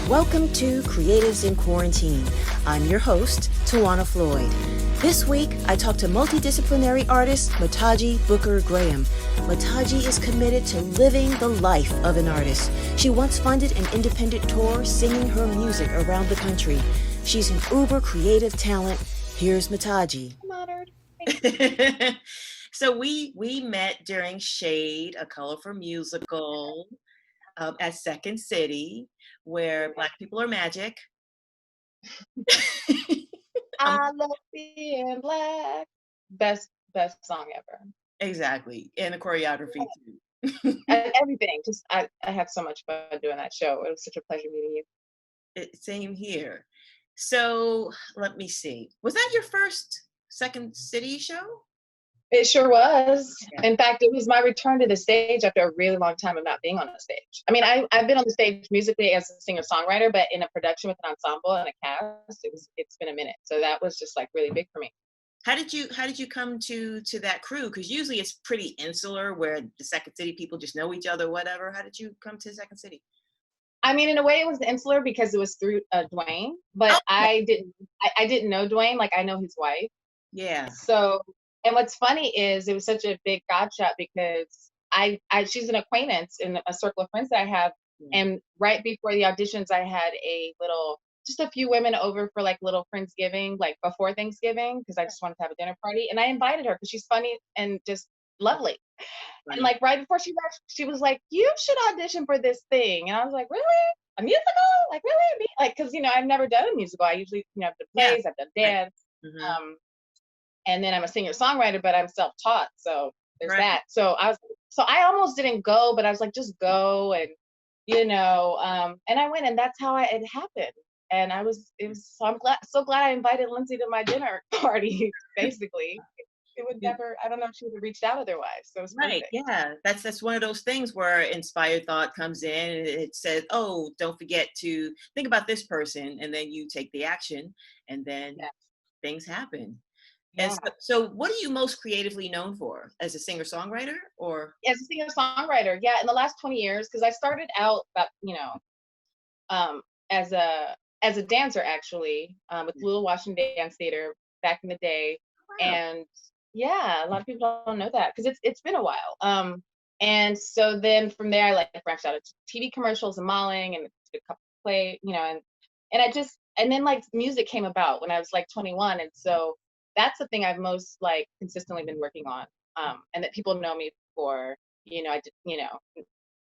Welcome to Creatives in Quarantine. I'm your host, Tiwana Floyd. This week, I talked to multidisciplinary artist Mataji Booker Graham. Mataji is committed to living the life of an artist. She once funded an independent tour singing her music around the country. She's an uber creative talent. Here's Mataji. I'm honored. So we met during Shade, a colorful musical at Second City, where Black people are magic. I love being Black. Best song ever. Exactly, and the choreography too. And everything. Just I had so much fun doing that show. It was such a pleasure meeting you. Same here. So let me see. Was that your first Second City show? It sure was. Yeah. In fact, it was my return to the stage after a really long time of not being on the stage. I mean, I've been on the stage musically as a singer-songwriter, but in a production with an ensemble and a cast, it's been a minute. So that was just like really big for me. How did you come to that crew? Because usually it's pretty insular, where the Second City people just know each other, whatever. How did you come to Second City? I mean, in a way, it was insular because it was through Dwayne, but I didn't know Dwayne. Like, I know his wife. Yeah. So. And what's funny is it was such a big gotcha because she's an acquaintance in a circle of friends that I have. And right before the auditions, I had just a few women over for like little Friendsgiving, like before Thanksgiving, because I just wanted to have a dinner party. And I invited her because she's funny and just lovely. Right. And like right before she left, she was like, "You should audition for this thing." And I was like, "Really? A musical? Like really?" Like, because I've never done a musical. I usually I've done plays, I've done dance. Mm-hmm. And then I'm a singer-songwriter, but I'm self-taught. So there's that. So I almost didn't go, but I was like, just go. And, and I went, and that's how it happened. And so I'm so glad I invited Lindsay to my dinner party, basically. It would never, I don't know if she would have reached out otherwise. So it was right. perfect. Yeah. That's one of those things where inspired thought comes in and it says, oh, don't forget to think about this person. And then you take the action and then things happen. Yeah. And so what are you most creatively known for? As a singer-songwriter or? As a singer-songwriter, yeah. In the last 20 years, because I started out about, as a dancer actually, with Lula Washington Dance Theater back in the day. Wow. And yeah, a lot of people don't know that because it's been a while. And so then from there I branched out into TV commercials and modeling and a couple play, and then like music came about when I was like 21. And so that's the thing I've most like consistently been working on, and that people know me for.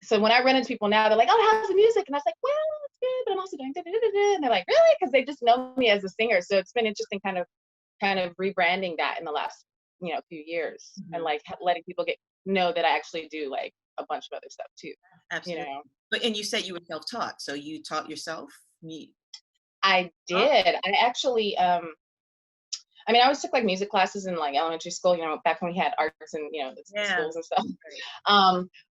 So when I run into people now, they're like, "Oh, how's the music?" And I was like, "Well, it's good, but I'm also doing da-da-da-da-da." And they're like, "Really?" Because they just know me as a singer. So it's been interesting, kind of rebranding that in the last few years, and like letting people know that I actually do like a bunch of other stuff too. Absolutely. But and you said you were self-taught, so you taught yourself? I did. I actually I always took like music classes in like elementary school, back when we had arts and, the schools and stuff.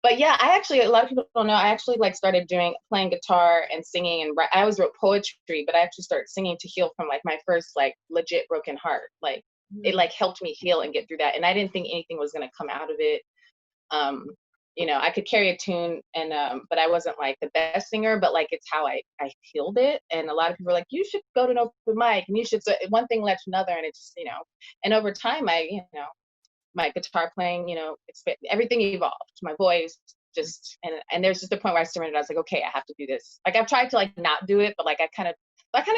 But yeah, a lot of people don't know, I actually like started playing guitar and singing and I always wrote poetry, but I actually started singing to heal from like my first like legit broken heart. Like it like helped me heal and get through that. And I didn't think anything was going to come out of it. I could carry a tune and, but I wasn't like the best singer, but like, it's how I healed it. And a lot of people were like, you should go to an open mic and you should, so one thing led to another. And it just, and over time, my guitar playing, everything evolved, my voice just, and there's just a point where I surrendered. I was like, okay, I have to do this. Like I've tried to like not do it, but like I kind of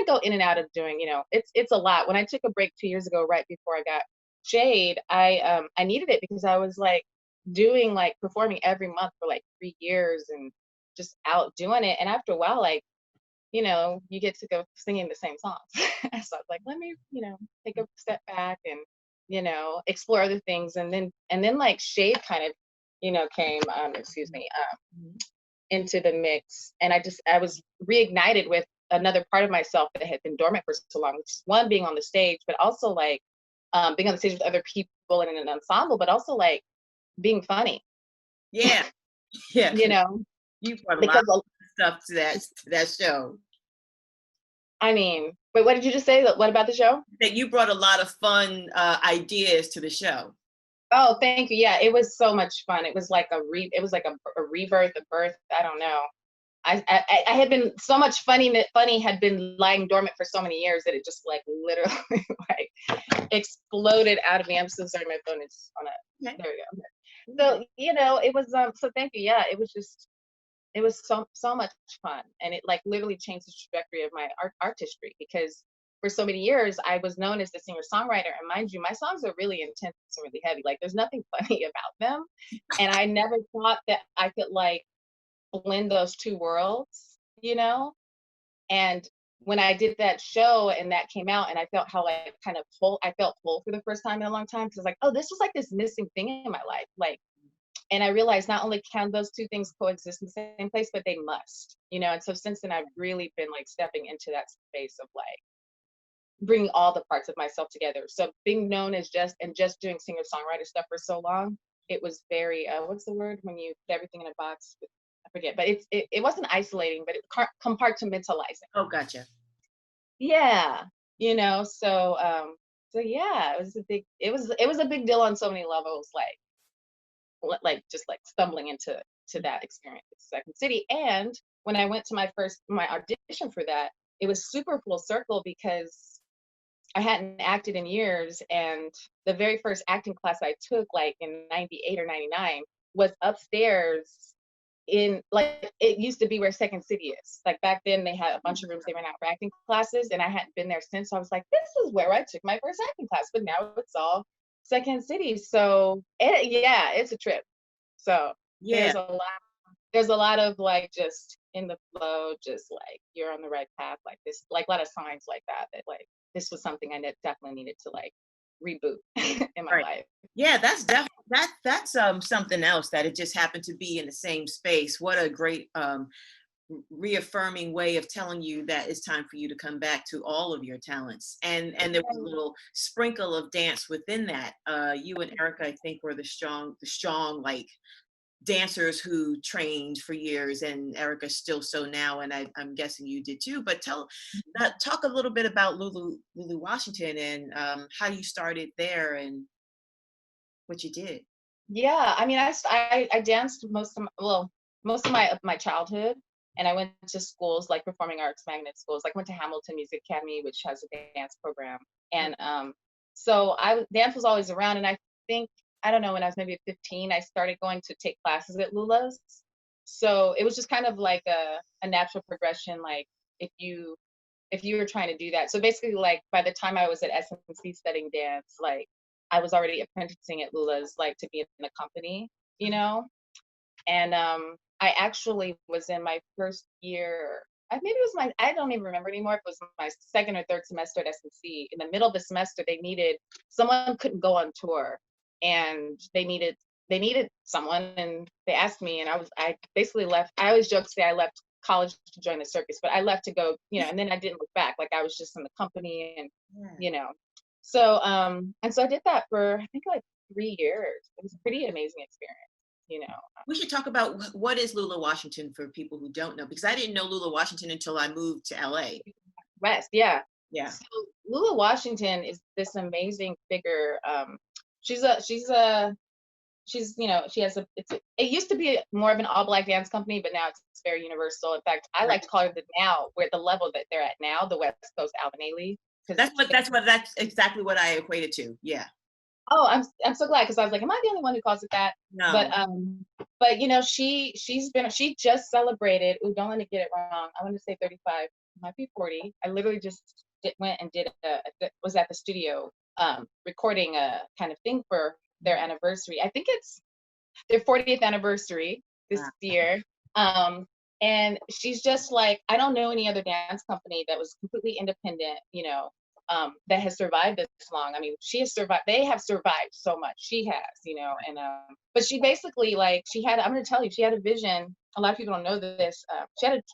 go in and out of doing, it's a lot. When I took a break 2 years ago, right before I got Shade, I needed it because I was like, doing like performing every month for like 3 years and just out doing it. And after a while, like, you get to go singing the same songs. So I was like, let me, take a step back and, explore other things. And then like Shade kind of, came, into the mix. And I was reignited with another part of myself that had been dormant for so long, which is one, being on the stage, but also like being on the stage with other people and in an ensemble, but also like being funny. Yeah. You brought a lot of stuff to that show. Wait, what did you just say? What about the show? That you brought a lot of fun ideas to the show. Oh, thank you. Yeah, it was so much fun. It was like a rebirth, a birth. I don't know. I had been so much funny had been lying dormant for so many years that it just like literally like exploded out of me. I'm so sorry, my phone is on a, Okay. there we go. So, it was, so thank you. Yeah, it was so much fun. And it like literally changed the trajectory of my artistry, because for so many years I was known as the singer-songwriter. And mind you, my songs are really intense and really heavy. Like there's nothing funny about them. And I never thought that I could like blend those two worlds, And when I did that show and that came out, and I felt how like kind of full, I felt full for the first time in a long time, because like, oh, this was like this missing thing in my life. Like, and I realized not only can those two things coexist in the same place, but they must, And so since then, I've really been like stepping into that space of like bringing all the parts of myself together. So being known as just doing singer-songwriter stuff for so long, it was very, what's the word when you put everything in a box? I forget, but it wasn't isolating, but it compartmentalizing. Oh, gotcha. Yeah, so yeah, it was a big deal on so many levels, like just like stumbling into that experience at Second City. And when I went to my audition for that, it was super full circle, because I hadn't acted in years, and the very first acting class I took, like in 98 or 99, was upstairs in, like, it used to be where Second City is. Like back then they had a bunch of rooms they ran out for acting classes, and I hadn't been there since. So I was like, this is where I took my first acting class, but now it's all Second City. So it's a trip. So Yeah. there's a lot of like just in the flow, just like you're on the right path, like this, like a lot of signs like that like this was something I definitely needed to like reboot in my life. Yeah, that's definitely that's something else, that it just happened to be in the same space. What a great reaffirming way of telling you that it's time for you to come back to all of your talents. And there was a little sprinkle of dance within that. You and Erica, I think, were the strong like dancers who trained for years, and Erica's still so now, and I'm guessing you did too. But talk a little bit about Lulu Washington, and how you started there and what you did. Yeah, I mean, I danced most of my childhood, and I went to schools like performing arts magnet schools, like went to Hamilton Music Academy, which has a dance program, and so dance was always around. And I think, I don't know, when I was maybe 15, I started going to take classes at Lula's. So it was just kind of like a natural progression, like if you were trying to do that. So basically, like by the time I was at SMC studying dance, like I was already apprenticing at Lula's, like to be in the company, And I actually was in my first year, maybe it was I don't even remember anymore if it was my second or third semester at SMC. In the middle of the semester, they needed, someone couldn't go on tour, and they needed someone, and they asked me, and I basically left. I always joke to say I left college to join the circus, but I left to go, and then I didn't look back. Like I was just in the company, and so and so I did that for I think like 3 years. It was a pretty amazing experience. We should talk about what is Lula Washington for people who don't know, because I didn't know Lula Washington until I moved to LA. West, yeah. Yeah. So Lula Washington is this amazing figure. She has it used to be more of an all black dance company, but now it's very universal. In fact, I like to call her where the level that they're at now, the West Coast Alvin Ailey. That's exactly what I equated to. Yeah. Oh, I'm so glad, because I was like, am I the only one who calls it that? No. But she just celebrated. Ooh, don't let me get it wrong. I want to say 35, might be 40. I literally just went and was at the studio recording a kind of thing for their anniversary. I think it's their 40th anniversary this year. And she's just like, I don't know any other dance company that was completely independent, that has survived this long. I mean, they have survived so much. She has, and but she basically, like, I'm gonna tell you, she had a vision. A lot of people don't know this.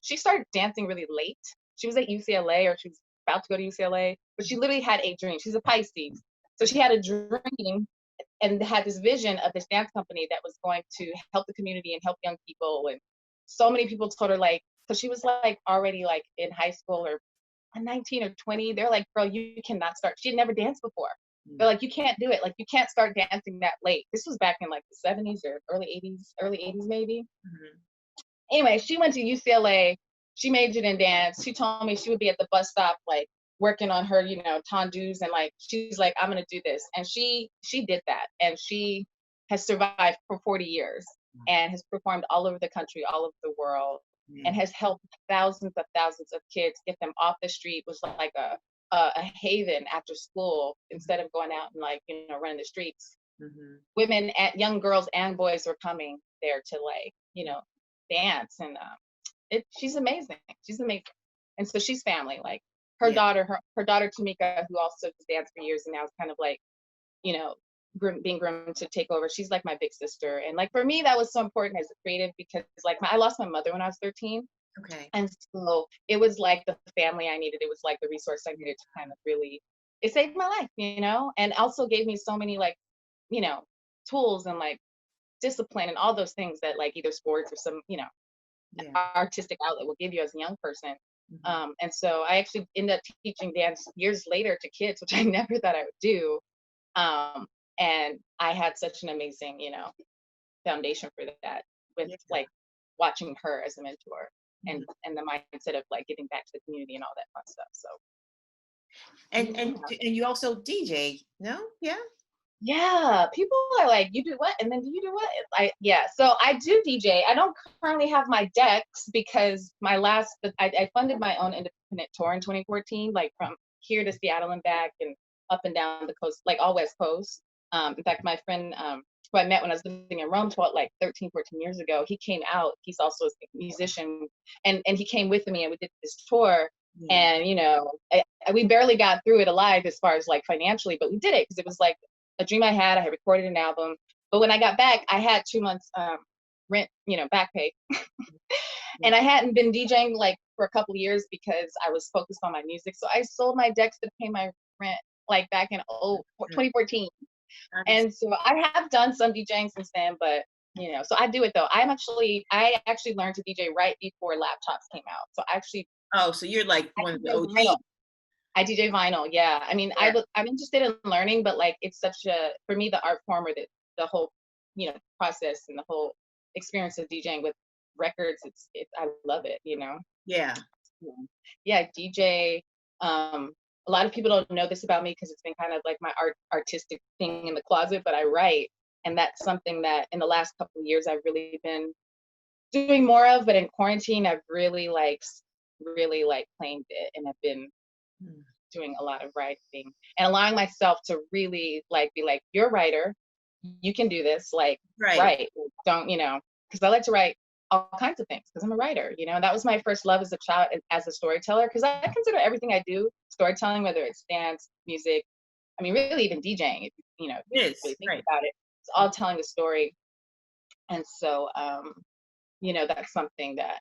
She started dancing really late. She was at UCLA, or she was about to go to UCLA, but she literally had a dream. She's a Pisces. So she had a dream and had this vision of this dance company that was going to help the community and help young people. And so many people told her, like, because she was like already like in high school or 19 or 20, they're like, girl, you cannot start. She had never danced before. They're like, you can't do it. Like, you can't start dancing that late. This was back in like the 70s or early 80s maybe. Anyway, she went to UCLA. She majored in dance. She told me she would be at the bus stop, like working on her, tondus, and like she's like, I'm gonna do this, and she did that, and she has survived for 40 years and has performed all over the country, all over the world, and has helped thousands of kids get them off the street. Was like a haven after school instead of going out and like running the streets. Women, young girls and boys were coming there to like dance, and she's amazing. She's amazing. And so she's family. Like her daughter, her daughter Tamika, who also danced for years and now is kind of like, being groomed to take over. She's like my big sister. And like for me, that was so important as a creative because like I lost my mother when I was 13. Okay. And so it was like the family I needed. It was like the resource I needed to kind of really, it saved my life, and also gave me so many like, tools and like discipline and all those things that like either sports or some, artistic outlet will give you as a young person. And so I actually ended up teaching dance years later to kids, which I never thought I would do. And I had such an amazing, foundation for that with like watching her as a mentor and the mindset of like giving back to the community and all that fun stuff. So. And you also DJ, no? Yeah. Yeah, people are like, you do what? And then do you do what? So I do DJ. I don't currently have my decks because I funded my own independent tour in 2014, like from here to Seattle and back and up and down the coast, like all West Coast. In fact, my friend who I met when I was living in Rome, like 13, 14 years ago, he came out. He's also a musician, and he came with me and we did this tour. And, we barely got through it alive as far as like financially, but we did it because it was like a dream I had. I had recorded an album, but when I got back, I had 2 months rent, back pay. And I hadn't been DJing like for a couple of years because I was focused on my music. So I sold my decks to pay my rent like back in 2014. And so I have done some DJing since then, but so I do it though. I actually learned to DJ right before laptops came out. So so you're like one of the OGs. I DJ vinyl, yeah. I mean, I'm interested in learning, but like it's for me, the art form or the whole, process and the whole experience of DJing with records, I love it, Yeah. Yeah, DJ. A lot of people don't know this about me because it's been kind of like my artistic thing in the closet, but I write, and that's something that in the last couple of years I've really been doing more of. But in quarantine, I've really claimed it, and have been doing a lot of writing and allowing myself to really like be like, you're a writer, you can do this, like write. Don't because I like to write all kinds of things because I'm a writer. That was my first love as a child, as a storyteller, because I consider everything I do storytelling, whether it's dance, music, I mean really even DJing, if you really think about it, it's all telling a story. And so that's something that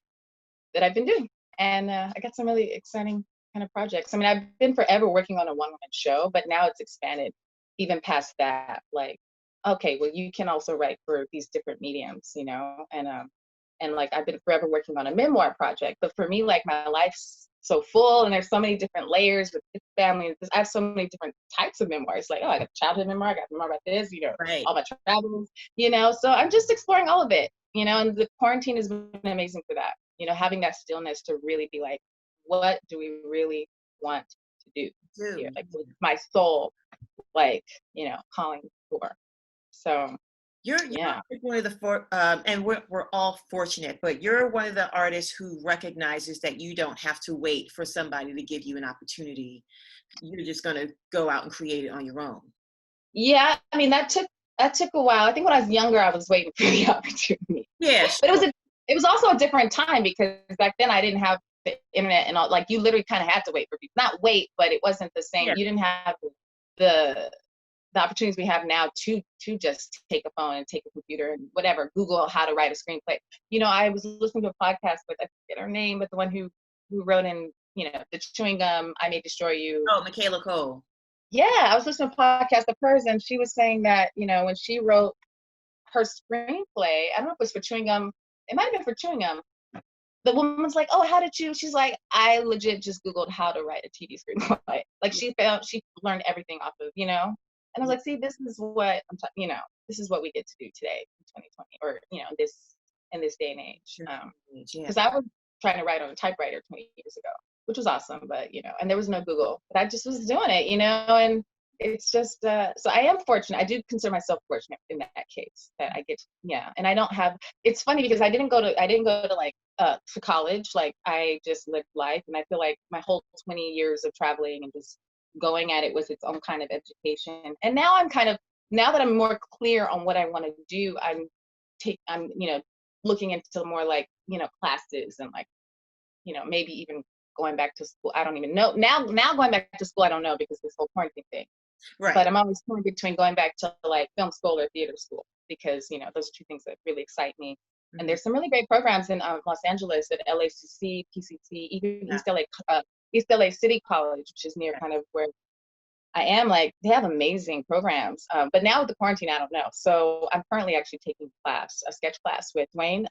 I've been doing, and I got some really exciting kind of projects. I mean, I've been forever working on a one-woman show, but now it's expanded even past that. Like, okay, well, you can also write for these different mediums, and like I've been forever working on a memoir project. But for me, like my life's so full, and there's so many different layers with family. I have so many different types of memoirs. Like, I got a childhood memoir, I got a memoir about this, all my travels, So I'm just exploring all of it, and the quarantine has been amazing for that. Having that stillness to really be like, what do we really want to do here? Like my soul, like, calling for. So you're one of the and we're all fortunate, but you're one of the artists who recognizes that you don't have to wait for somebody to give you an opportunity. You're just going to go out and create it on your own. Yeah, I mean that took a while. I think when I was younger, I was waiting for the opportunity. Yeah, but it was also a different time because back then I didn't have the internet and all. Like you literally kind of had to wait for people. Not wait, but it wasn't the same. You didn't have the opportunities we have now to just take a phone and take a computer and whatever, Google how to write a screenplay. I was listening to a podcast with, I forget her name, but the one who wrote in, the chewing gum, I May Destroy You. Oh, Michaela Cole. Yeah, I was listening to a podcast of hers, and she was saying that, when she wrote her screenplay, I don't know if it was for chewing gum, it might have been for chewing gum. The woman's like, oh, how did you? She's like, I legit just Googled how to write a TV screenplay. Like she learned everything off of, And I was like, see, this is what I'm talking, this is what we get to do today in 2020, or, this in this day and age. Yeah. Because I was trying to write on a typewriter 20 years ago, which was awesome, but and there was no Google, but I just was doing it, and it's just, so I am fortunate. I do consider myself fortunate in that case that I get, and I don't have, it's funny because I didn't go to like, to college. Like I just lived life, and I feel like my whole 20 years of traveling and just going at it was its own kind of education. And now now that I'm more clear on what I want to do, I'm looking into more like, classes and like, maybe even going back to school. I don't even know. Now going back to school, I don't know because this whole quarantine thing. Right. But I'm always torn between going back to like film school or theater school because, those are two things that really excite me. Mm-hmm. And there's some really great programs in Los Angeles at LACC, PCC, even East LA City College, which is near kind of where I am. Like they have amazing programs. But now with the quarantine, I don't know. So I'm currently actually taking a sketch class with Wayne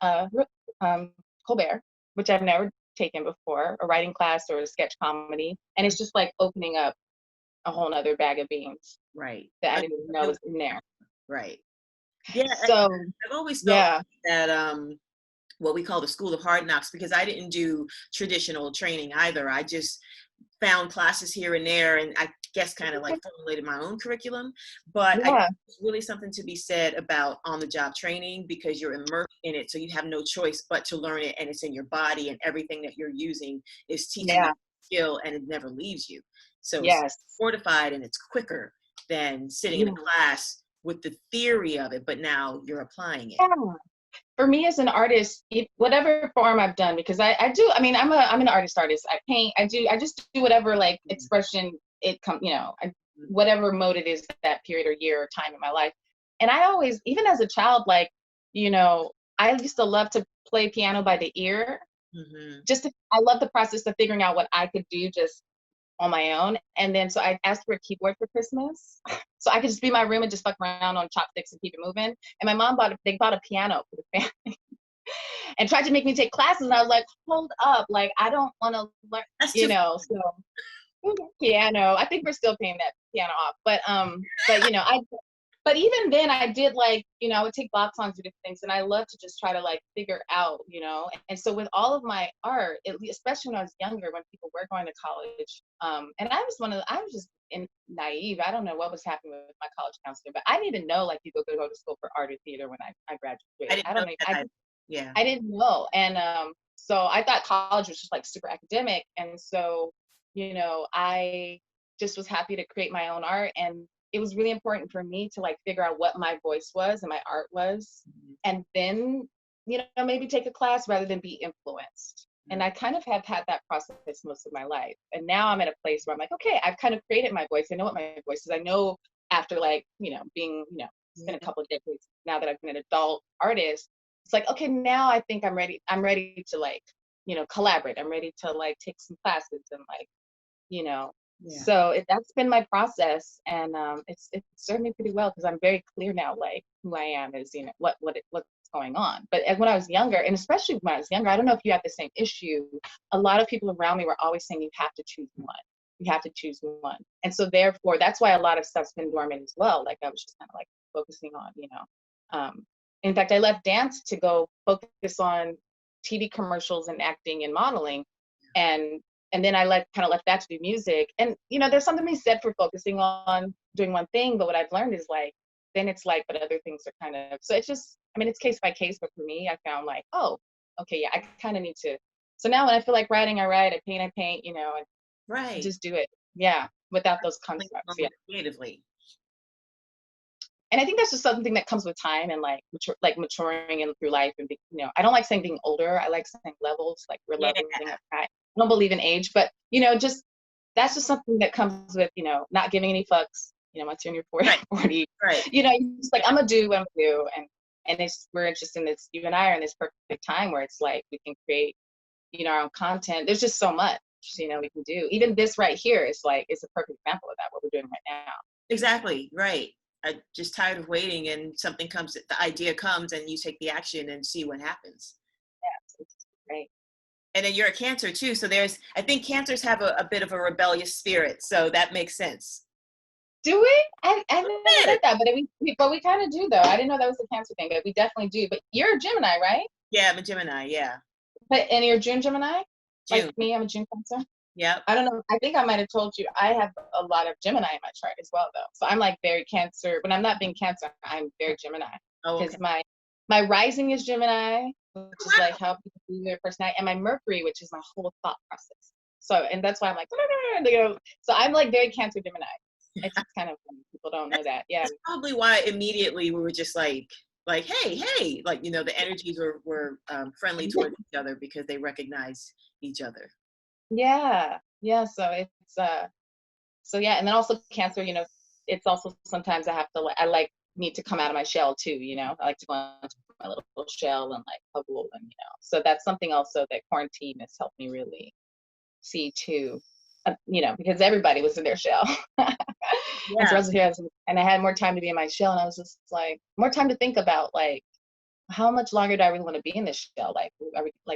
Colbert, which I've never taken before, a writing class or a sketch comedy. And it's just like opening up a whole nother bag of beans. Right. That I didn't even know was in there. Right. Yeah. So I've always felt that what we call the School of Hard Knocks, because I didn't do traditional training either. I just found classes here and there, and I guess kind of like formulated my own curriculum. But it's really something to be said about on-the-job training because you're immersed in it, so you have no choice but to learn it, and it's in your body, and everything that you're using is teaching you skill, and it never leaves you. So it's fortified and it's quicker than sitting in a class with the theory of it, but now you're applying it. For me as an artist, whatever form I've done, because I'm an artist. I paint, I just do whatever like expression it comes, whatever mode it is that period or year or time in my life. And I always, even as a child, like, I used to love to play piano by the ear. Mm-hmm. I love the process of figuring out what I could do just on my own. And then, so I asked for a keyboard for Christmas. So I could just be in my room and just fuck around on chopsticks and keep it moving. And my mom bought a piano for the family and tried to make me take classes. And I was like, hold up. Like, I don't want to learn, so piano. I think we're still paying that piano off. But even then I did like, I would take bop songs or different things. And I love to just try to like figure out, and so with all of my art, especially when I was younger, when people were going to college, and I was just naive. I don't know what was happening with my college counselor, but I didn't even know like people could go to school for art or theater when I graduated. I didn't know. And so I thought college was just like super academic. And so, I just was happy to create my own art. And it was really important for me to like figure out what my voice was and my art was. Mm-hmm. And then, maybe take a class rather than be influenced. Mm-hmm. And I kind of have had that process most of my life. And now I'm at a place where I'm like, okay, I've kind of created my voice. I know what my voice is. I know after like, being, it's been a couple of decades now that I've been an adult artist. It's like, okay, now I think I'm ready to like, collaborate. I'm ready to like take some classes and like, So that's been my process, and it's served me pretty well because I'm very clear now, like who I am is, what's going on. But when I was younger, and especially when I was younger, I don't know if you have the same issue. A lot of people around me were always saying you have to choose one. You have to choose one, and so therefore that's why a lot of stuff's been dormant as well. Like I was just kind of like focusing on, In fact, I left dance to go focus on TV commercials and acting and modeling, and then I kind of left that to do music. And, there's something to be said for focusing on doing one thing. But what I've learned is like, then it's like, but other things are kind of, so it's just, it's case by case. But for me, I found like, oh, okay, yeah, I kind of need to. So now when I feel like writing, I write, I paint, and just do it. Yeah. Without those concepts. Yeah. Creatively. And I think that's just something that comes with time and like maturing and through life. And, I don't like saying being older. I like saying levels, like we're leveling up. I don't believe in age, but, that's just something that comes with, not giving any fucks, once you're in your 40, right. You're just like, I'm going to do what I'm going to do. And we're just in this, you and I are in this perfect time where it's like, we can create, our own content. There's just so much, we can do. Even this right here is like, it's a perfect example of that, what we're doing right now. Exactly. Right. I'm just tired of waiting and something comes, the idea comes and you take the action and see what happens. Yeah, it's great. And then you're a Cancer too. So I think Cancers have a bit of a rebellious spirit. So that makes sense. Do we? I never said that, but we kind of do though. I didn't know that was a Cancer thing, but we definitely do. But you're a Gemini, right? Yeah, I'm a Gemini. Yeah. And you're June Gemini? June. Like me, I'm a June Cancer. Yep. I don't know. I think I might have told you I have a lot of Gemini in my chart as well, though. So I'm like very Cancer. When I'm not being Cancer, I'm very Gemini because my rising is Gemini, which is like how people see their personality, and my Mercury, which is my whole thought process. So, and that's why I'm like, so I'm like very Cancer Gemini. It's kind of funny. People don't know that. Yeah. That's probably why immediately we were just like, hey, like, the energies were friendly towards each other because they recognize each other. Yeah. So it's, so yeah. And then also Cancer, it's also sometimes I need to come out of my shell too, I like to go into my little shell and like bubble and, so that's something also that quarantine has helped me really see too, because everybody was in their shell. Yeah. And so I was here and I had more time to be in my shell and I was just like, more time to think about like, how much longer do I really want to be in this shell? Like,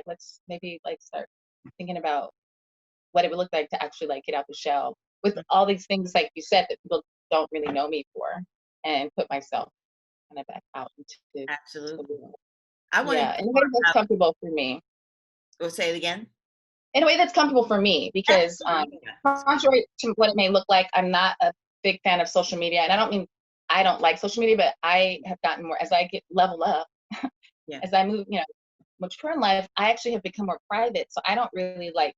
let's maybe like start thinking about what it would look like to actually like get out the shell with all these things, like you said, that people don't really know me for, and put myself kind of back out into. Absolutely. In a way that's comfortable for me. Go say it again. In a way that's comfortable for me, because contrary to what it may look like, I'm not a big fan of social media, and I don't mean I don't like social media, but I have gotten more as I level up, as I move, mature in life. I actually have become more private, so I don't really like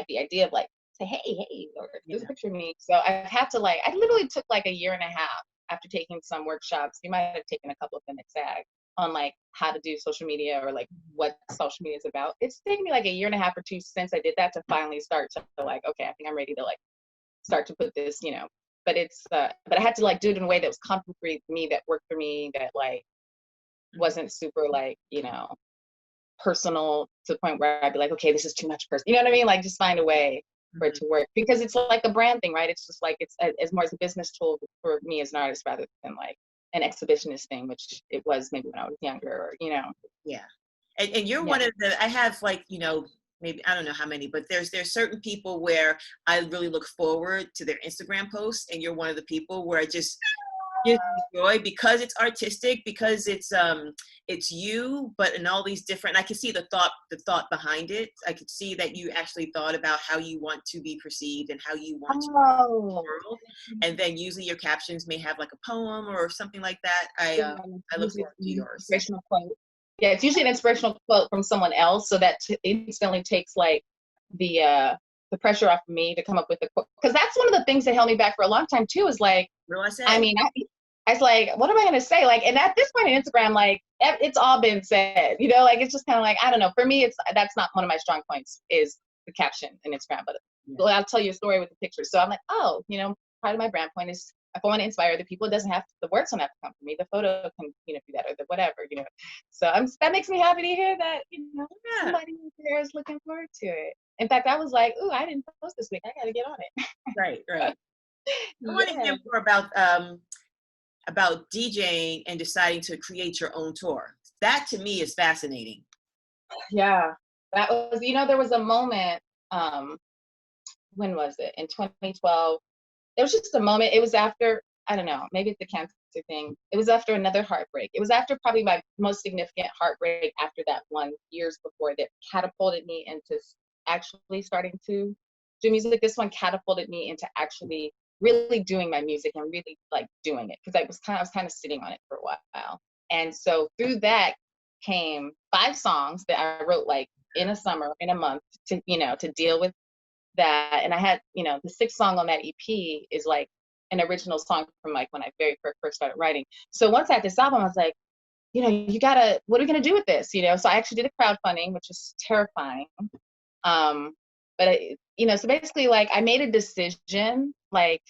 the idea of like say hey, or there's a picture of me. So I've had to I literally took like a year and a half after taking some workshops. You might have taken a couple of them at SAG on like how to do social media or like what social media is about. It's taken me like a year and a half or two since I did that to finally start to like, okay, I think I'm ready to like start to put this, but it's but I had to like do it in a way that was comfortable for me, that worked for me, that like wasn't super like, personal to the point where I'd be like, okay, this is too much personal. You know what I mean? Like just find a way for it to work, because it's like a brand thing, right? It's just like, it's as more as a business tool for me as an artist rather than like an exhibitionist thing, which it was maybe when I was younger, or, Yeah. And you're one of the, I have like, maybe, I don't know how many, but there's certain people where I really look forward to their Instagram posts, and you're one of the people where I just gives me joy because it's artistic, because it's you, but in all these different, I can see the thought behind it. I could see that you actually thought about how you want to be perceived and how you want to be in the world. And then usually your captions may have like a poem or something like that. I look forward to yours. Inspirational quote. Yeah, it's usually an inspirational quote from someone else, so that instantly takes like the pressure off of me to come up with a quote, because that's one of the things that held me back for a long time too, is like, I mean, I was like, what am I going to say? Like, and at this point in Instagram, like it's all been said, like, it's just kind of like, I don't know. For me, that's not one of my strong points, is the caption in Instagram, but I'll tell you a story with the pictures. So I'm like, oh, part of my brand point is if I want to inspire other people, it doesn't have to, the words don't have to come from me. The photo can, do that, or the whatever, So that makes me happy to hear that, somebody there is looking forward to it. In fact, I was like, ooh, I didn't post this week. I got to get on it. Right. I want to hear more about DJing and deciding to create your own tour. That to me is fascinating. Yeah, that was, there was a moment, when was it? In 2012, there was just a moment. It was after, I don't know, maybe it's the Cancer thing. It was after another heartbreak. It was after probably my most significant heartbreak after that one, years before, that catapulted me into actually starting to do music. This one catapulted me into actually really doing my music and really like doing it, because I was kind of sitting on it for a while. And so through that came 5 songs that I wrote like in a summer, in a month, to to deal with that. And I had, the 6th song on that EP is like an original song from like when I very first started writing. So once I had this album, I was like, you gotta, what are we gonna do with this? So I actually did a crowdfunding, which was terrifying. But so basically, like, I made a decision, like,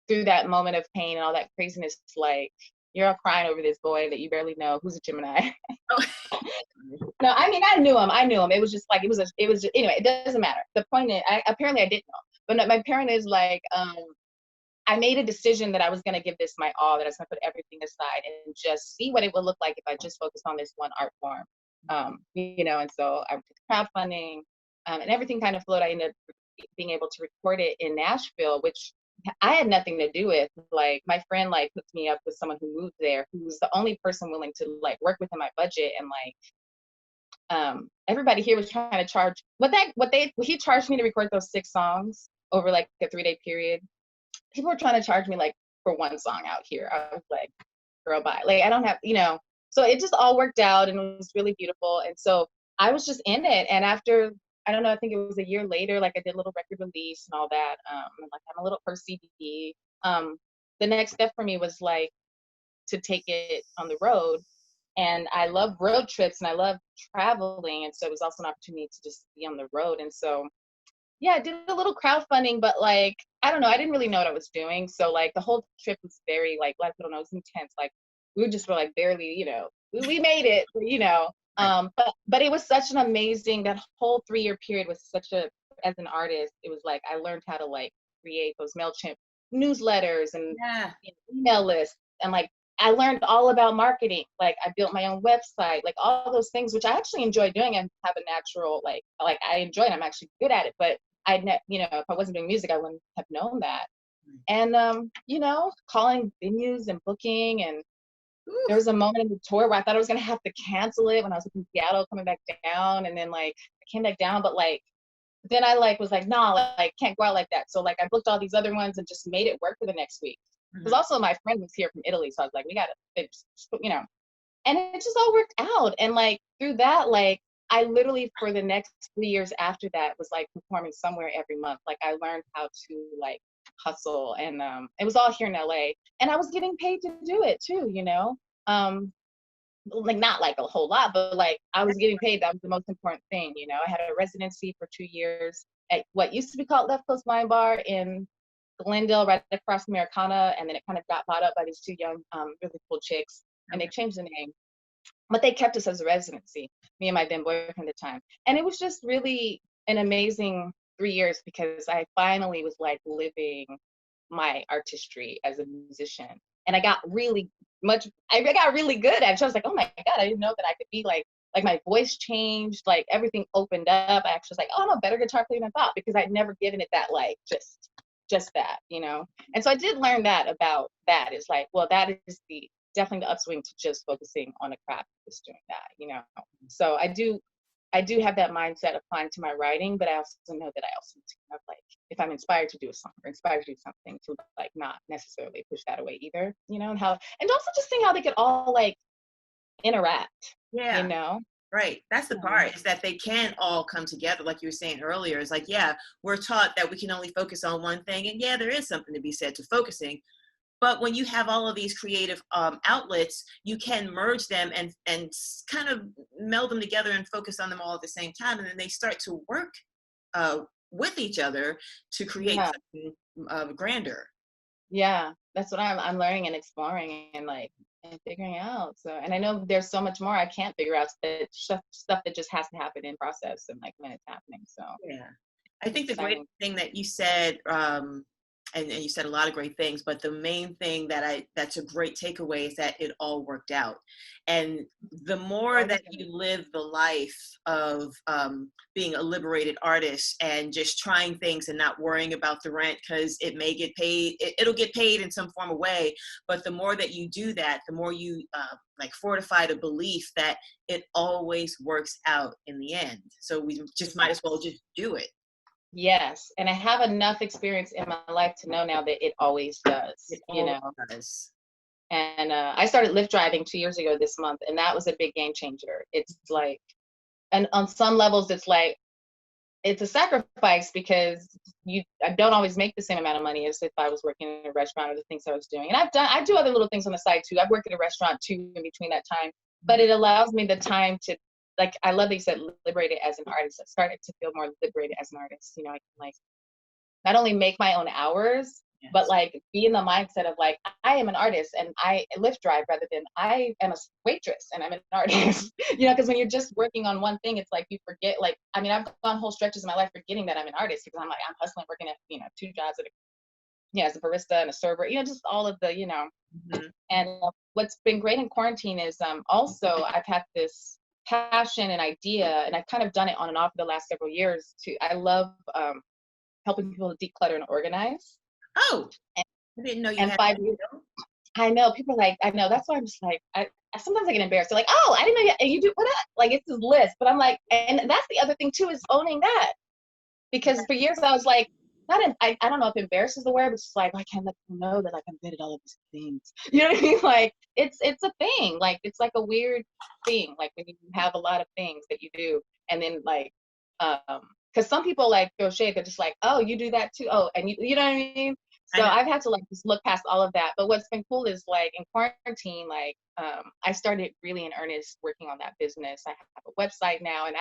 through that moment of pain and all that craziness, like, you're all crying over this boy that you barely know, who's a Gemini. No, I mean, I knew him. It was just like, anyway, it doesn't matter. The point is, apparently I didn't know. But no, my parent is like, I made a decision that I was going to give this my all, that I was going to put everything aside and just see what it would look like if I just focused on this one art form. And so I did crowdfunding, and everything kind of flowed. I ended up being able to record it in Nashville, which I had nothing to do with. Like, my friend like hooked me up with someone who moved there, who was the only person willing to like work within my budget. And like, everybody here was trying to charge what he charged me to record those 6 songs over like a 3-day period. People were trying to charge me like for 1 song out here. I was like, girl, bye. Like, I don't have, so it just all worked out, and it was really beautiful. And so I was just in it. And after, I don't know, I think it was a year later, like I did a little record release and all that. Like I'm a little first CD. The next step for me was like to take it on the road. And I love road trips and I love traveling. And so it was also an opportunity to just be on the road. And so, yeah, I did a little crowdfunding, but like, I don't know, I didn't really know what I was doing. So like the whole trip was very, like, a lot of people don't know, it was intense. Like we just were like barely, we made it, but it was such an amazing, that whole 3-year period was such a, as an artist, it was like, I learned how to like create those MailChimp newsletters and email lists. And like, I learned all about marketing. Like I built my own website, like all those things, which I actually enjoy doing and have a natural, like I enjoy it. I'm actually good at it, but if I wasn't doing music, I wouldn't have known that. And, calling venues and booking. And there was a moment in the tour where I thought I was going to have to cancel it when I was in Seattle coming back down. And then like I came back down, but like, then I like was like, nah, like can't go out like that. So like I booked all these other ones and just made it work for the next week. Because also my friend was here from Italy. So I was like, we got to, and it just all worked out. And like through that, like I literally for the next 3 years after that was like performing somewhere every month. Like I learned how to like hustle, and it was all here in LA, and I was getting paid to do it too, like not like a whole lot, but like I was getting paid. That was the most important thing. I had a residency for 2 years at what used to be called Left Coast Wine Bar in Glendale, right across from Americana, and then it kind of got bought up by these 2 young, really cool chicks, and they changed the name, but they kept us as a residency, me and my then boyfriend at the time. And it was just really an amazing 3 years, because I finally was like living my artistry as a musician. And I got really good at it. So I was like, oh my God, I didn't know that I could be like my voice changed, like everything opened up. I actually was like, oh, I'm a better guitar player than I thought, because I'd never given it that, like, just that, And so I did learn that about that. It's like, well, that is definitely the upswing to just focusing on a craft, just doing that, So I do have that mindset applying to my writing, but I also know that I also need to kind of like, if I'm inspired to do a song or inspired to do something, to like not necessarily push that away either, and also just seeing how they could all like interact, Right. That's the part, is that they can all come together. Like you were saying earlier, it's like, yeah, we're taught that we can only focus on one thing. And yeah, there is something to be said to focusing. But when you have all of these creative outlets, you can merge them and kind of meld them together and focus on them all at the same time. And then they start to work with each other to create something grander. Yeah, that's what I'm learning and exploring and figuring out. So, and I know there's so much more I can't figure out, stuff that just has to happen in process and like when it's happening. So yeah, I think the great thing that you said, and you said a lot of great things, but the main thing that's a great takeaway is that it all worked out. And the more that you live the life of being a liberated artist and just trying things and not worrying about the rent, because it may get paid, it'll get paid in some form of way, but the more that you do that, the more you like fortify the belief that it always works out in the end. So we just might as well just do it. Yes, and I have enough experience in my life to know now that it always does. It always does. And I started Lyft driving 2 years ago this month, and that was a big game changer. It's like, and on some levels, it's like, it's a sacrifice because I don't always make the same amount of money as if I was working in a restaurant or the things I was doing. And I do other little things on the side too. I've worked at a restaurant too in between that time, but it allows me the time to, like, I love that you said liberated as an artist. I started to feel more liberated as an artist. I can like not only make my own hours, yes, but like be in the mindset of like, I am an artist and I Lyft drive rather than I am a waitress and I'm an artist. Because when you're just working on one thing, it's like you forget, like, I mean, I've gone whole stretches of my life forgetting that I'm an artist because I'm hustling, working at, 2 jobs as a barista and a server, just all of the, Mm-hmm. And what's been great in quarantine is also I've had this passion and idea, and I've kind of done it on and off for the last several years I love helping people to declutter and organize. Oh, And, I didn't know you and had 5 years. that. I know people are like, I know. That's why I'm just like, sometimes I get embarrassed. They're like, oh, I didn't know you do what? Like, it's this list. But I'm like, and that's the other thing too, is owning that. Because for years I was like, I don't know if embarrassed is the word, but it's like, I can't let people know that like I'm good at all of these things. You know what I mean? Like it's a thing. Like it's like a weird thing. Like when you have a lot of things that you do, and then like, because some people like throw shade. They're just like, oh, you do that too. Oh, and you know what I mean? So I've had to like just look past all of that. But what's been cool is like in quarantine, like I started really in earnest working on that business. I have a website now, and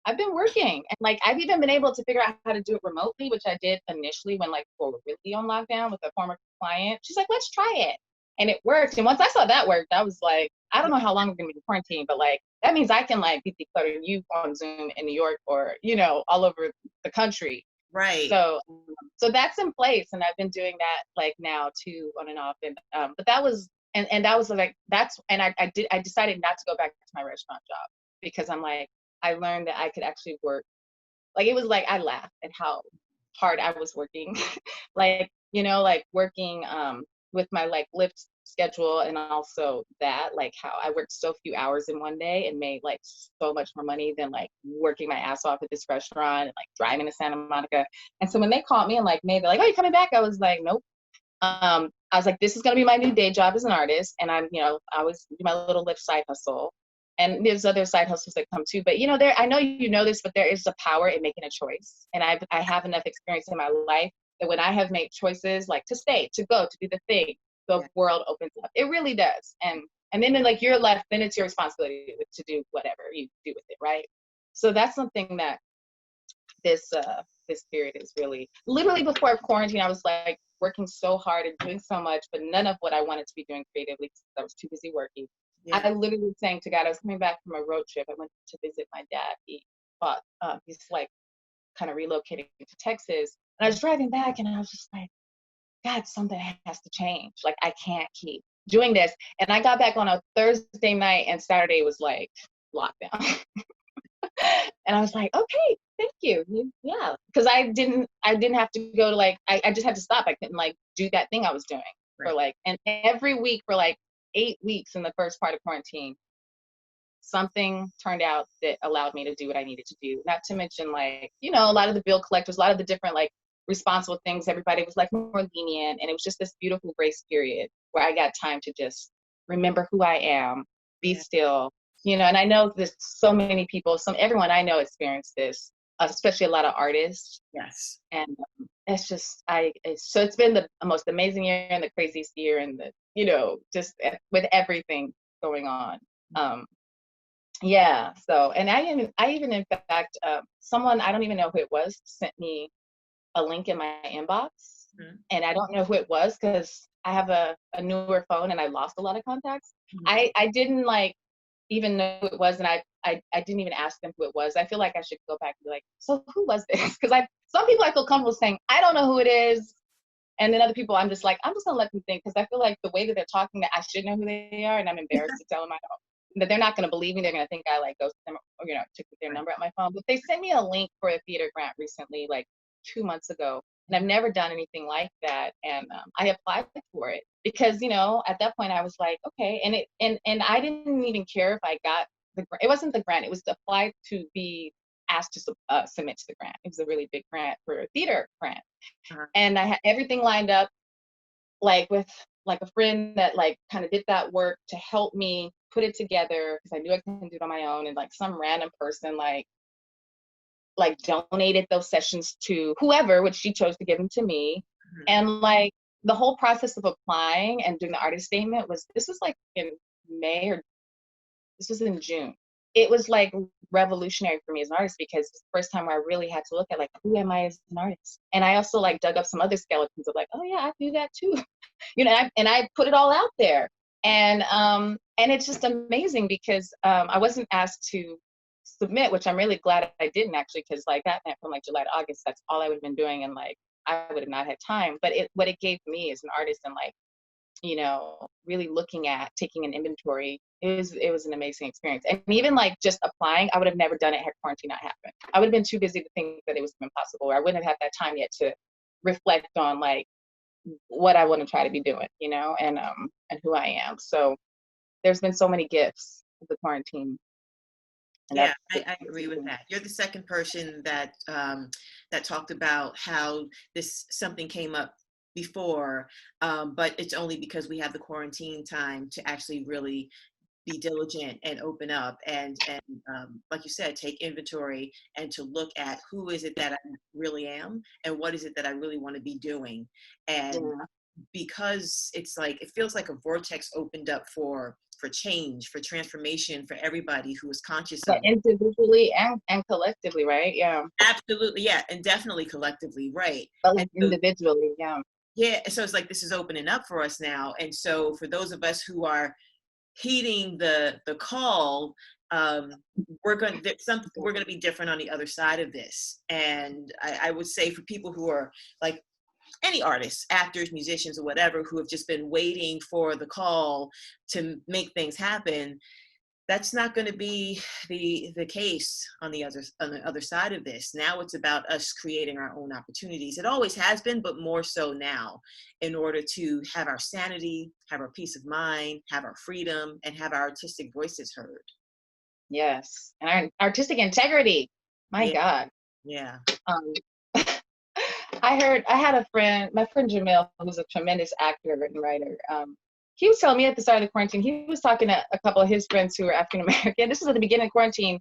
I've been working, and like I've even been able to figure out how to do it remotely, which I did initially when like we were really on lockdown with a former client. She's like, let's try it. And it worked. And once I saw that worked, I was like, I don't know how long we're gonna be in quarantine, but like that means I can like be decluttering you on Zoom in New York or, you know, all over the country. Right. So that's in place, and I've been doing that like now too, on and off. And but that was and that was like I decided not to go back to my restaurant job, because I'm like, I learned that I could actually work. Like it was like I laughed at how hard I was working. Like, you know, like working with my like Lyft schedule, and also that like how I worked so few hours in one day and made like so much more money than like working my ass off at this restaurant and like driving to Santa Monica. And so when they called me and like made, they're like, oh, you coming back? I was like, nope. I was like, this is gonna be my new day job as an artist, and I'm, you know, I always do my little Lyft side hustle. And there's other side hustles that come too. But you know, I know you know this, but there is a power in making a choice. And I have enough experience in my life that when I have made choices like to stay, to go, to do the thing, the world opens up. It really does. And then like you're left, then it's your responsibility to do whatever you do with it, right? So that's something that this period is really, literally before quarantine, I was like working so hard and doing so much, but none of what I wanted to be doing creatively because I was too busy working. Yeah. I literally was saying to God, I was coming back from a road trip. I went to visit my dad. He's like kind of relocating to Texas. And I was driving back and I was just like, God, something has to change. Like, I can't keep doing this. And I got back on a Thursday night, and Saturday was like lockdown. And I was like, okay, thank you. Yeah. Because I didn't have to go to like, I just had to stop. I couldn't like do that thing I was doing for like, and every week for like 8 weeks in the first part of quarantine, something turned out that allowed me to do what I needed to do. Not to mention like, you know, a lot of the bill collectors, a lot of the different like responsible things, everybody was like more lenient. And it was just this beautiful grace period where I got time to just remember who I am, be still, you know. And I know there's so many people, everyone I know experienced this, especially a lot of artists. Yes. And it's just, so it's been the most amazing year and the craziest year, and the, you know, just with everything going on. Yeah. So, and I even in fact, someone, I don't even know who it was, sent me a link in my inbox, and I don't know who it was because I have a newer phone and I lost a lot of contacts. I didn't like even know who it was, and I didn't even ask them who it was. I feel like I should go back and be like, so who was this? Because some people I feel comfortable saying I don't know who it is, and then other people I'm just like, I'm just gonna let them think, because I feel like the way that they're talking, that I should know who they are, and I'm embarrassed to tell them I don't. That they're not gonna believe me. They're gonna think I like ghosted them, or, you know, took their number at my phone. But they sent me a link for a theater grant recently, like 2 months ago, and I've never done anything like that. And I applied for it because, you know, at that point I was like, okay, and I didn't even care if I got the grant. It wasn't the grant; it was to apply to be asked to submit to the grant. It was a really big grant for a theater grant, and I had everything lined up, like with like a friend that like kind of did that work to help me put it together, because I knew I couldn't do it on my own. And like some random person like donated those sessions to whoever, which she chose to give them to me. And like the whole process of applying and doing the artist statement this was like in May, or this was in June. It was like revolutionary for me as an artist, because it's the first time where I really had to look at like, who am I as an artist? And I also like dug up some other skeletons of like, oh yeah, I do that too. You know, and I put it all out there. And it's just amazing because I wasn't asked to submit, which I'm really glad I didn't, actually, because like that meant from like July to August, that's all I would have been doing, and like I would have not had time. But what it gave me as an artist, and like, you know, really looking at taking an inventory, it was an amazing experience. And even like just applying, I would have never done it had quarantine not happened. I would have been too busy to think that it was impossible, or I wouldn't have had that time yet to reflect on like what I want to try to be doing, you know, and who I am. So there's been so many gifts of the quarantine. And Yeah, I agree with that. You're the second person that that talked about how something came up before, but it's only because we have the quarantine time to actually really be diligent and open up and like you said, take inventory and to look at who is it that I really am and what is it that I really want to be doing. And because it's like, it feels like a vortex opened up for change, for transformation, for everybody who is conscious of it. Individually and collectively, right? Yeah. Absolutely, yeah, and definitely collectively, right. But like individually, yeah. Yeah, so it's like this is opening up for us now. And so for those of us who are heeding the call, we're going to be different on the other side of this. And I would say for people who are like any artists, actors, musicians, or whatever, who have just been waiting for the call to make things happen, that's not going to be the case on the other side of this. Now it's about us creating our own opportunities. It always has been, but more so now, in order to have our sanity, have our peace of mind, have our freedom, and have our artistic voices heard. Yes, and our artistic integrity. My God. Yeah. I had a friend, my friend Jamil, who's a tremendous actor and writer. He was telling me at the start of the quarantine, he was talking to a couple of his friends who were African American. This was at the beginning of quarantine,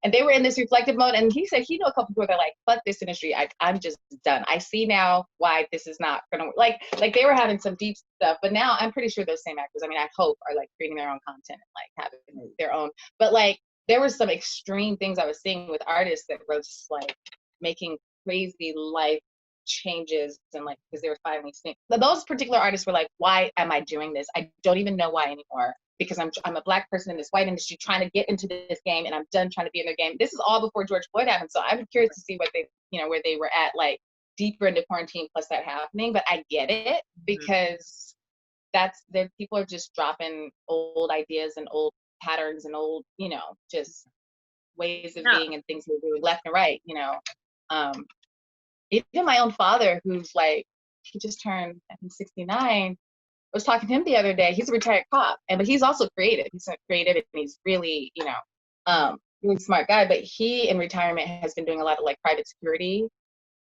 and they were in this reflective mode. And he said he knew a couple people that are like, "Fuck this industry. I'm just done. I see now why this is not gonna work." Like they were having some deep stuff, but now I'm pretty sure those same actors, I mean, I hope, are like creating their own content and like having their own. But like there were some extreme things I was seeing with artists that were just like making crazy life changes, and like because they were finally seeing, those particular artists were like, why am I doing this? I don't even know why anymore, because I'm a Black person in this white industry trying to get into this game, and I'm done trying to be in their game. This is all before George Floyd happened, so I'm curious to see what they, you know, where they were at like deeper into quarantine plus that happening. But I get it, because people are just dropping old ideas and old patterns and old, you know, just ways of being and things they're doing left and right, you know. Even my own father, who's like, he just turned, I think, 69. I was talking to him the other day. He's a retired cop, but he's also creative. He's creative, and he's really, you know, really smart guy. But he, in retirement, has been doing a lot of like private security,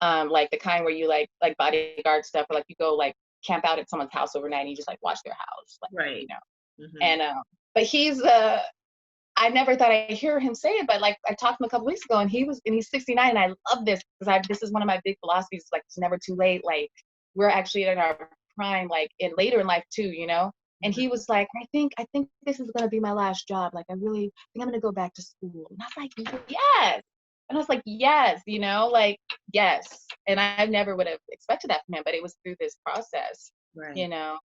like the kind where you like bodyguard stuff, or like you go like camp out at someone's house overnight and you just like watch their house, like, right? You know, and but he's I never thought I'd hear him say it, but like I talked to him a couple weeks ago, and he's 69, and I love this because this is one of my big philosophies. Like, it's never too late. Like, we're actually in our prime, like later in life too, you know. And he was like, I think this is gonna be my last job. Like, I think I'm gonna go back to school. And I was like, yes. And I was like, yes, you know, like yes. And I never would have expected that from him, but it was through this process, right? You know.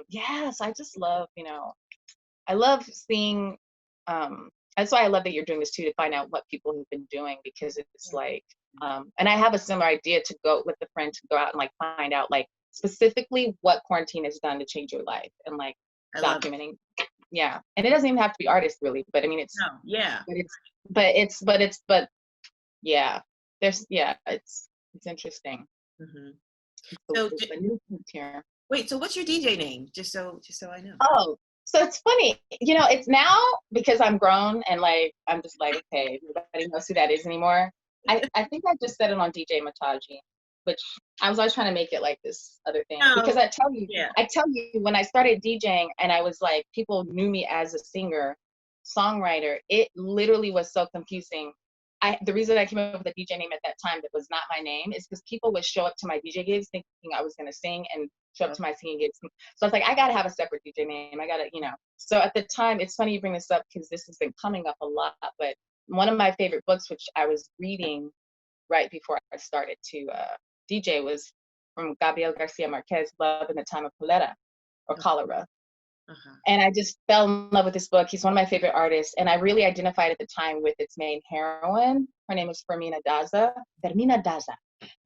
Yes, I just love, you know, I love seeing. That's why I love that you're doing this too, to find out what people have been doing, because it's like, and I have a similar idea to go with a friend to go out and like find out like specifically what quarantine has done to change your life, and like documenting. Yeah, and it doesn't even have to be artists really, but I mean it's but yeah, there's it's interesting. So wait, so what's your DJ name? Just so I know. Oh. So it's funny, you know, it's now because I'm grown and like, I'm just like, okay, nobody knows who that is anymore. I think I just said it on DJ Mataji, which I was always trying to make it like this other thing. Because I tell you, when I started DJing and I was like, people knew me as a singer, songwriter, it literally was so confusing. The reason I came up with a DJ name at that time that was not my name is because people would show up to my DJ gigs thinking I was going to sing and show up to my singing gigs. So I was like, I got to have a separate DJ name. I got to, you know. So at the time, it's funny you bring this up because this has been coming up a lot. But one of my favorite books, which I was reading right before I started to DJ, was from Gabriel Garcia Marquez, Love in the Time of Cholera, or Cholera. And I just fell in love with this book. He's one of my favorite artists. And I really identified at the time with its main heroine. Her name is Fermina Daza.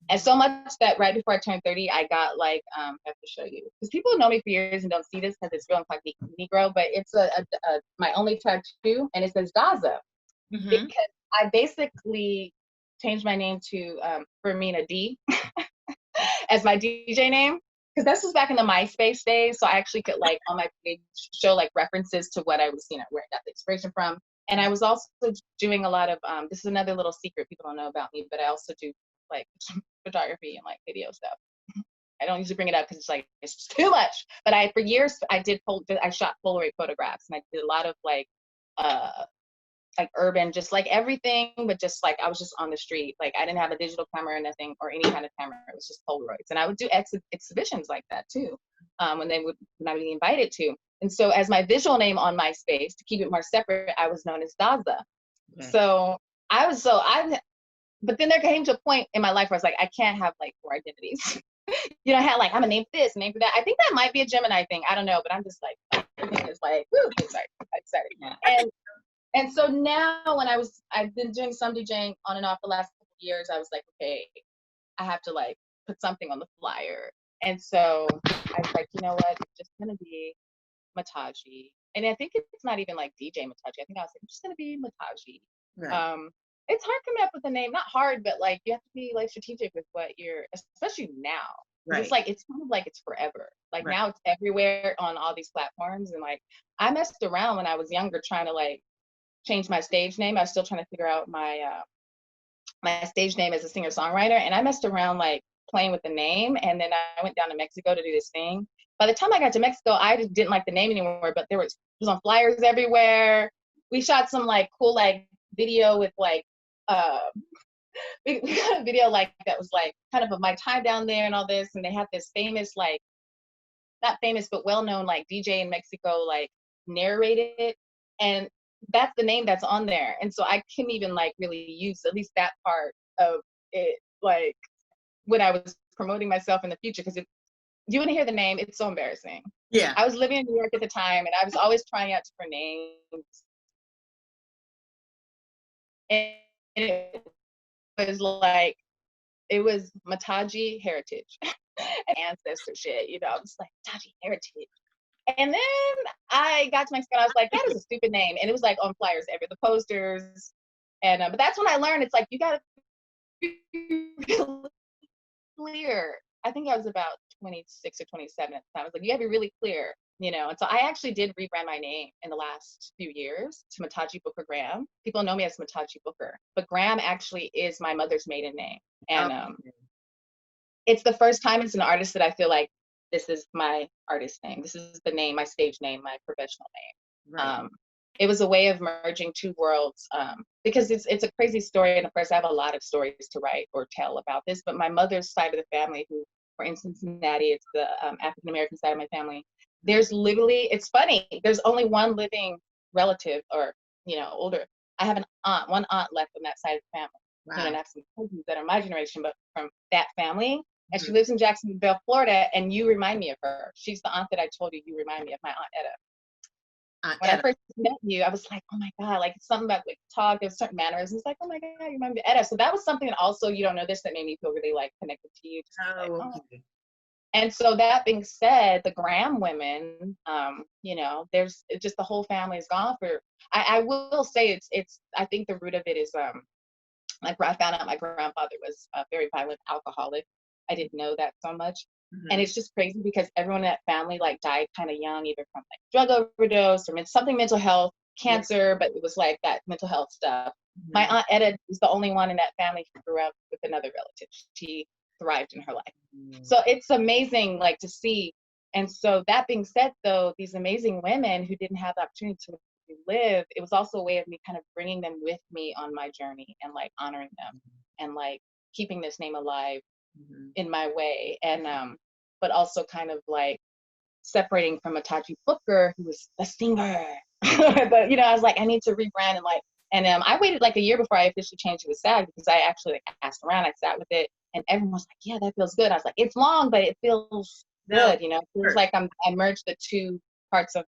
And so much that right before I turned 30, I got like, I have to show you. Because people know me for years and don't see this because it's real Negro, but it's my only tattoo, and it says Daza. Because I basically changed my name to Fermina D as my DJ name. because this was back in the MySpace days, so I actually could like on my page show like references to what I was, you know, where I got the inspiration from. And I was also doing a lot of this is another little secret people don't know about me, but I also do like photography and like video stuff. I don't usually bring it up because it's like it's just too much. But for years I shot Polaroid photographs, and I did a lot of like urban, just like everything, but just like I was just on the street. Like I didn't have a digital camera or nothing or any kind of camera. It was just Polaroids. And I would do exhibitions like that too, when I would be invited to. And so as my visual name on MySpace, to keep it more separate, I was known as Daza. Okay. So but then there came to a point in my life where I was like, I can't have like 4 identities. You know, I had like, I'm gonna name for this, name for that. I think that might be a Gemini thing. I don't know, but I'm just like, it's like, woo, sorry, I'm excited. Yeah. And so now I've been doing some DJing on and off the last couple of years, I was like, okay, I have to like put something on the flyer. And so I was like, you know what, it's just gonna be Mataji. And I think it's not even like DJ Mataji. I think I was like, I'm just gonna be Mataji. Right. It's hard coming up with a name, not hard, but like you have to be like strategic with what you're, especially now. Right. It's like, it's kind of like it's forever. Like right. Now it's everywhere on all these platforms. And like, I messed around when I was younger trying to like change my stage name. I was still trying to figure out my my stage name as a singer-songwriter. And I messed around like playing with the name. And then I went down to Mexico to do this thing. By the time I got to Mexico, I just didn't like the name anymore, but it was on flyers everywhere. We shot some like cool like video with like we got a video like that was like kind of my time down there and all this, and they had this famous like, not famous but well-known like DJ in Mexico like narrated it, and that's the name that's on there. And so I couldn't even like really use at least that part of it like when I was promoting myself in the future, because if you want to hear the name, it's so embarrassing. Yeah, I was living in New York at the time, and I was always trying out different names, and it was like, it was Mataji Heritage and ancestor shit, you know. I was like, Mataji Heritage. And then I got to Mexico, and I was like, that is a stupid name. And it was like on flyers everywhere, the posters. And but that's when I learned, it's like, you gotta be really clear. I think I was about 26 or 27 at the time. I was like, you gotta be really clear, you know. And so I actually did rebrand my name in the last few years to Mataji Booker Graham. People know me as Mataji Booker, but Graham actually is my mother's maiden name. And it's the first time as an artist that I feel like this is my artist name. This is the name, my stage name, my professional name. Right. It was a way of merging 2 worlds, because it's a crazy story. And of course, I have a lot of stories to write or tell about this, but my mother's side of the family, who were in Cincinnati, it's the African-American side of my family. There's literally, it's funny, there's only one living relative, or, you know, older. I have one aunt left on that side of the family. Wow. You know, and I have some cousins that are my generation, but from that family. And she lives in Jacksonville, Florida, and you remind me of her. She's the aunt that I told you remind me of, my Aunt Etta. When I first met you, I was like, oh my God, like something about like talk, there's certain mannerisms, like, oh my God, you remind me of Etta. So that was something that also, you don't know this, that made me feel really like connected to you. Like, oh. And so that being said, the Graham women, you know, there's just the whole family is gone for, I will say it's, I think the root of it is, like I found out my grandfather was a very violent alcoholic. I didn't know that so much. Mm-hmm. And it's just crazy because everyone in that family like died kind of young, either from like drug overdose or something mental health, cancer, but it was like that mental health stuff. Mm-hmm. My Aunt Etta is the only one in that family who grew up with another relative. She thrived in her life. Mm-hmm. So it's amazing like to see. And so that being said, though, these amazing women who didn't have the opportunity to live, it was also a way of me kind of bringing them with me on my journey and like honoring them and like keeping this name alive in my way. And but also kind of like separating from Mataji Booker, who was a singer. But you know, I was like, I need to rebrand, and like, and I waited like a year before I officially changed it with SAG, because I actually like asked around, I sat with it, and everyone was like, yeah, that feels good. I was like, it's long, but it feels good, you know. It feels like I merged the 2 parts of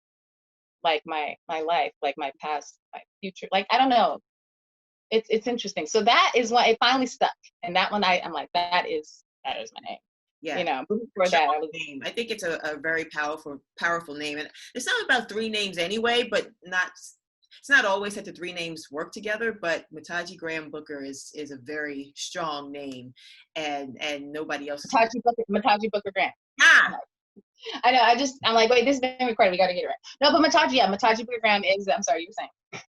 like my life, like my past, my future. Like, I don't know. It's interesting. So that is why it finally stuck. And that one I'm like, that is my name. Yeah. You know, before that I think it's a very powerful name. And it's not about 3 names anyway, but it's not always that the 3 names work together, but Mataji Graham Booker is a very strong name, and nobody else. Mataji Booker Graham. I know. I'm like, wait, this is being recorded. We got to get it right. No, but Mataji Booker Graham is. I'm sorry, you were saying.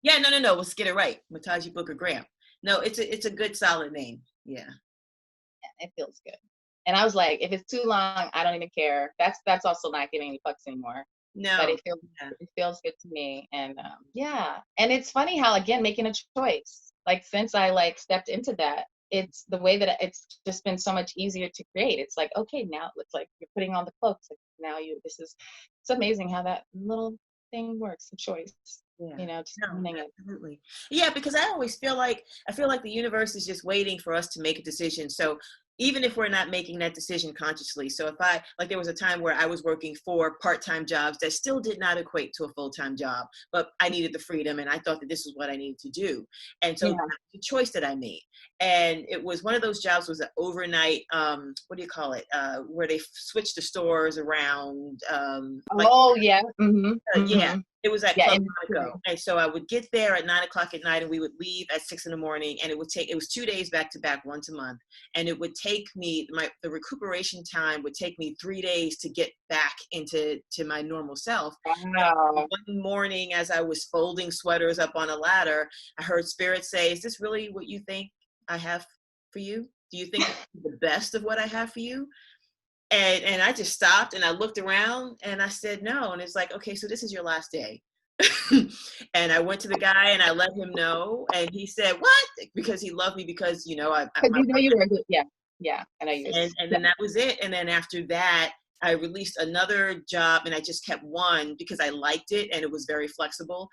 Yeah, no. Let's get it right. Mataji Booker Graham. No, it's a good solid name. Yeah. It feels good. And I was like, if it's too long, I don't even care. That's also not giving any fucks anymore. No. But it feels good to me. And yeah. And it's funny how, again, making a choice. Like, since I like stepped into that, it's the way that it's just been so much easier to create. It's like, okay, now it's like you're putting on the cloaks. Like, now it's amazing how that little thing works, the choice. Yeah. You know, just absolutely. Yeah, because I feel like the universe is just waiting for us to make a decision. So even if we're not making that decision consciously. So if there was a time where I was working 4 part-time jobs that still did not equate to a full-time job, but I needed the freedom and I thought that this was what I needed to do. And so the choice that I made. And it was one of those jobs was an overnight, what do you call it? Where they switched the stores around. Yeah. Yeah. It was at Club Yeah, Monaco. And so I would get there at 9:00 at night and we would leave at 6 a.m. and it was 2 days back to back, once a month. And it would take me, the recuperation time would take me 3 days to get back to my normal self. Wow. One morning as I was folding sweaters up on a ladder, I heard Spirit say, is this really what you think I have for you? Do you think the best of what I have for you? And I just stopped and I looked around and I said, no. And it's like, okay, so this is your last day. And I went to the guy and I let him know. And he said, what? Because he loved me because, you know, you were good. Yeah. Yeah. And then that was it. And then after that, I released another job and I just kept one because I liked it and it was very flexible.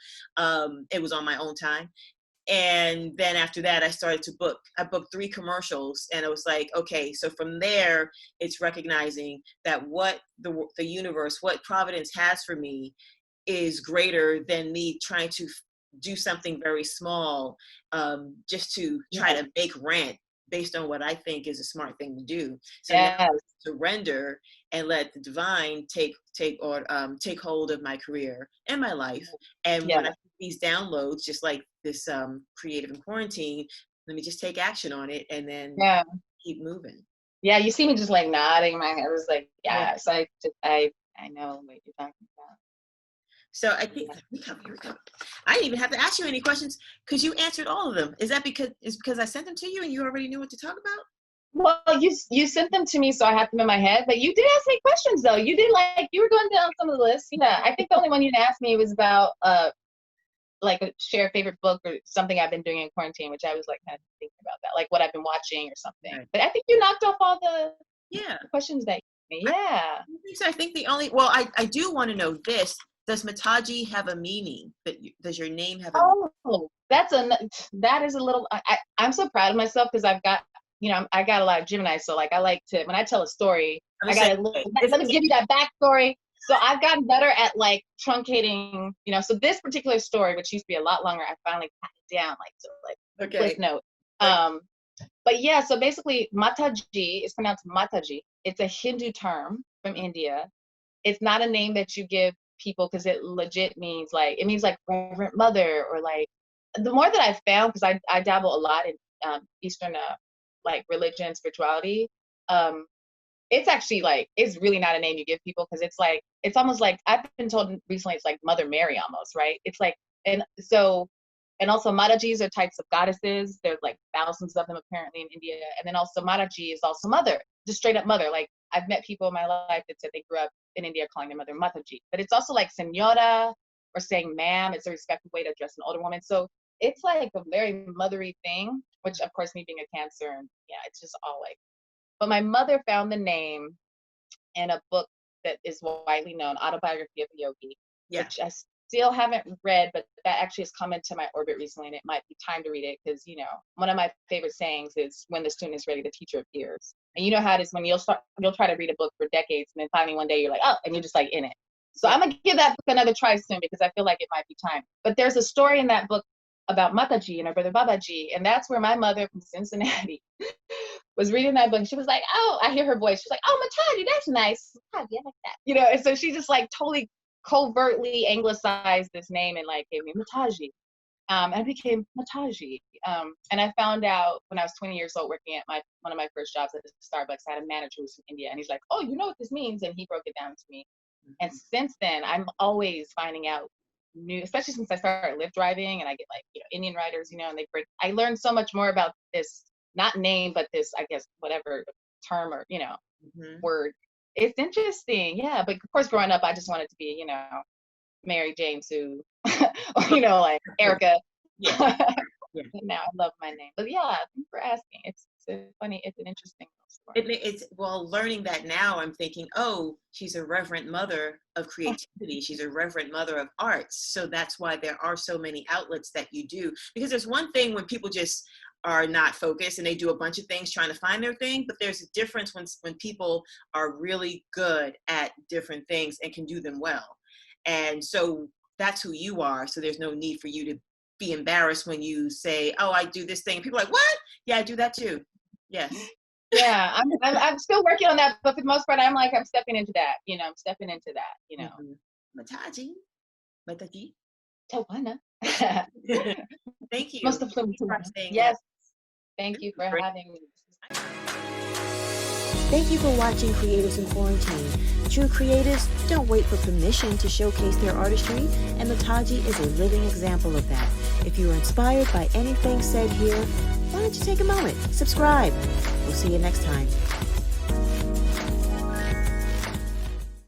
It was on my own time. And then after that, I booked 3 commercials and I was like, okay, so from there, it's recognizing that what the universe, what Providence has for me is greater than me trying to do something very small, just to try to make rent based on what I think is a smart thing to do. So now surrender and let the divine take hold of my career and my life. And when I get these downloads, just like this creative in quarantine, let me just take action on it and then keep moving. Yeah, you see me just like nodding my head. I was like, yeah. So I know what you're talking about. So I think I didn't even have to ask you any questions because you answered all of them. Is that because I sent them to you and you already knew what to talk about? Well, you sent them to me, so I have them in my head. But you did ask me questions, though. You did you were going down some of the lists. Yeah, I think the only one you didn't ask me was about share a favorite book or something I've been doing in quarantine, which I was like kind of thinking about that, like what I've been watching or something. Right. But I think you knocked off all the questions that you gave me. Yeah. I think I do want to know this. Does Mataji have a meaning? Does your name have a meaning? That is a little, I'm so proud of myself because I got a lot of Gemini. So like, I like to, when I tell a story, let me give you that backstory. So I've gotten better at like truncating, so this particular story, which used to be a lot longer, I finally cut it down to cliff note. But yeah, so basically Mataji is pronounced Mataji. It's a Hindu term from India. It's not a name that you give people because it legit means like Reverent Mother, or like, the more that I've found, because I dabble a lot in Eastern like religion, spirituality, it's actually like, it's really not a name you give people, because it's almost like, I've been told recently it's like Mother Mary almost, right? It's like, and also Matajis are types of goddesses. There's like thousands of them apparently in India. And then also Mataji is also mother, just straight up mother. Like, I've met people in my life that said they grew up in India calling their mother Mataji. But it's also like senora, or saying ma'am. It's a respectful way to address an older woman. So it's like a very mothery thing, which of course me being a Cancer, and it's just all like, but my mother found the name in a book that is widely known, Autobiography of a Yogi, which I still haven't read, but that actually has come into my orbit recently, and it might be time to read it, because one of my favorite sayings is, when the student is ready, the teacher appears. And you know how it is when you'll try to read a book for decades, and then finally one day you're like, oh, and you're just like in it. So I'm gonna give that book another try soon, because I feel like it might be time. But there's a story in that book about Mataji and her brother Babaji, and that's where my mother from Cincinnati was reading that book, and she was like, oh, I hear her voice, she's like, oh, Mataji, that's nice, Mataji, I like that, and so she just like totally covertly anglicized this name and like gave me Mataji. And I became Mataji. And I found out when I was 20 years old, working at one of my first jobs at Starbucks, I had a manager who was from India, and he's like, "Oh, you know what this means?" And he broke it down to me. And since then, I'm always finding out new, especially since I started Lyft driving, and I get like, Indian riders, and I learned so much more about this, not name, but this, I guess, whatever term or, word. It's interesting. Yeah. But of course, growing up, I just wanted to be, Mary Jane Sue, like Erica. Yeah. Yeah. Now I love my name. But yeah, thanks for asking. It's funny. It's an interesting story. It's learning that now, I'm thinking, oh, she's a reverent mother of creativity. She's a reverent mother of arts. So that's why there are so many outlets that you do. Because there's one thing when people just are not focused and they do a bunch of things trying to find their thing, but there's a difference when people are really good at different things and can do them well. And so that's who you are. So there's no need for you to be embarrassed when you say, "Oh, I do this thing." People are like, "What?" Yeah, I do that too. Yes. Yeah, I'm still working on that, but for the most part, I'm stepping into that. I'm stepping into that. Mataji. Tiwana. Thank you. Most of them. Yes. Thank you for having me. Thank you for watching Creatives in Quarantine. True creatives don't wait for permission to showcase their artistry, and Mataji is a living example of that. If you are inspired by anything said here, why don't you take a moment, subscribe. We'll see you next time.